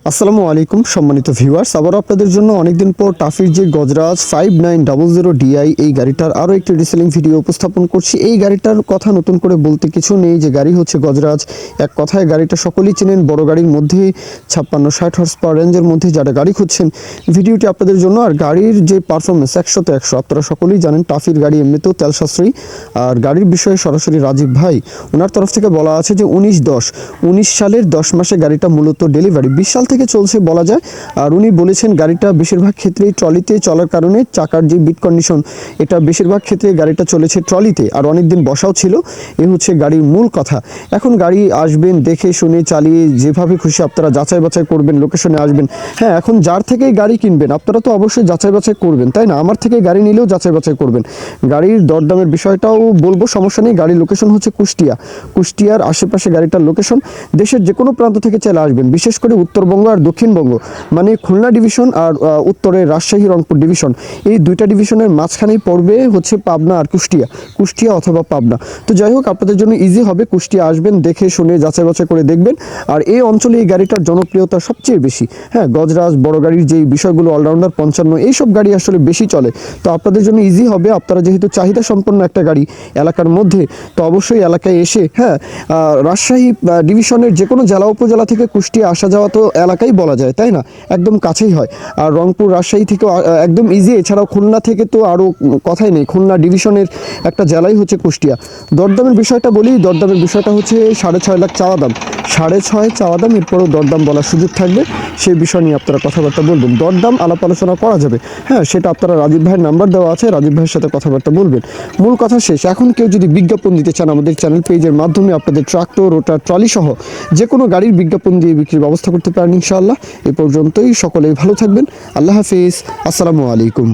আসসালামু আলাইকুম সম্মানিত ভিউয়ার্স, আবার আপনাদের জন্য অনেকদিন পর টাফির যে গজরাজ 5900 ডিআই এই গাড়িটার আরও একটি রিসেলিং ভিডিও উপস্থাপন করছি। এই গাড়িটার কথা নতুন করে বলতে কিছু নেই, যে গাড়ি হচ্ছে গজরাজ। এক কথায় গাড়িটা সকলেই চেনেন, বড় গাড়ির মধ্যে 56-60 হর্স পাওয়ার রেঞ্জের মধ্যে যারা গাড়ি খুঁজছেন, ভিডিওটি আপনাদের জন্য। আর গাড়ির যে পারফরমেন্স 100তে 100, আপনারা সকলেই জানেন টাফির গাড়ি এমনিতেও তেল সাশ্রয়ী। আর গাড়ির বিষয়ে সরাসরি রাজীব ভাই ওনার তরফ থেকে বলা আছে যে 19 সালের 10 মাসে গাড়িটা মূলত ডেলিভারি 20 সাল থেকে চলছে বলা যায়। আর উনি বলেছেন গাড়িটা বেশিরভাগ ক্ষেত্রেই ট্রলিতে চলার কারণে চাকার যে বিট কন্ডিশন, এটা বেশিরভাগ ক্ষেত্রে গাড়িটা চলেছে ট্রলিতে, আর অনেকদিন বসাও ছিল। এ হচ্ছে গাড়ির মূল কথা। এখন গাড়ি আসবেন, দেখে শুনে চালিয়ে যেভাবে খুশি আপনারা যাচাই বাছাই করবেন, লোকেশনে আসবেন। হ্যাঁ, এখন যার থেকে গাড়ি কিনবেন আপনারা তো অবশ্যই যাচাই বাছাই করবেন, তাই না? আমার থেকে গাড়ি নিলেও যাচাই বাছাই করবেন। গাড়ির দরদামের বিষয়টাও বলবো, সমস্যা নেই। গাড়ির লোকেশন হচ্ছে কুষ্টিয়ার আশেপাশে গাড়িটার লোকেশন। দেশের যে কোনো প্রান্ত থেকে চলে আসবেন, বিশেষ করে উত্তরবঙ্গ আর দক্ষিণবঙ্গ, মানে খুলনা ডিভিশন আর উত্তরে রাজশাহী রংপুর ডিভিশন, এই দুইটা ডিভিশনের মাঝখানেই পড়বে হচ্ছে পাবনা আর কুষ্টিয়া অথবা পাবনা। তো যাই হোক, আপনাদের জন্য ইজি হবে। কুষ্টিয়া আসবেন, দেখে শুনে যাচাই বাছাই করে দেখবেন। আর এই অঞ্চলে এই গাড়িটার জনপ্রিয়তা সবচেয়ে বেশি। হ্যাঁ, গজরাজ বড় গাড়ির যেই বিষয়গুলো, অলরাউন্ডার 55, এইসব গাড়ি আসলে বেশি চলে। তো আপনাদের জন্য ইজি হবে। আপনারা যেহেতু চাহিদা সম্পন্ন একটা গাড়ি এলাকার মধ্যে, তো অবশ্যই এলাকায় এসে, হ্যাঁ, রাজশাহী ডিভিশনের যে কোনো জেলা উপজেলা থেকে কুষ্টিয়া আসা যাওয়া তো এলাকাই বলা যায়, তাই না? একদম কাছেই হয়। আর রংপুর রাজশাহী থেকেও একদম ইজি। এছাড়াও খুলনা থেকে তো আরও কথাই নেই, খুলনা ডিভিশনের একটা জেলাই হচ্ছে কুষ্টিয়া। দরদামের বিষয়টা বলি, দরদামের বিষয়টা হচ্ছে 6.5 লাখ চাওয়া দাম, 6.5 চাওয়া দাম, এরপরেও দরদাম বলার সুযোগ থাকবে। সেই বিষয় নিয়ে আপনারা কথাবার্তা বলবেন, দরদাম আলাপ আলোচনা করা যাবে। হ্যাঁ, সেটা আপনারা রাজীব ভাইয়ের নাম্বার দেওয়া আছে, রাজীব ভাইয়ের সাথে কথাবার্তা বলবেন। মূল কথা শেষ। এখন কেউ যদি বিজ্ঞাপন দিতে চান, আমাদের চ্যানেল পেজের মাধ্যমে আপনাদের ট্রাক্টর, রোটার, ট্রলি সহ যে কোনো গাড়ির বিজ্ঞাপন দিয়ে বিক্রির ব্যবস্থা করতে পারেন ইনশাআল্লাহ। এ পর্যন্তই, সকলেই ভালো থাকবেন। আল্লাহ হাফিজ, আসসালামু আলাইকুম।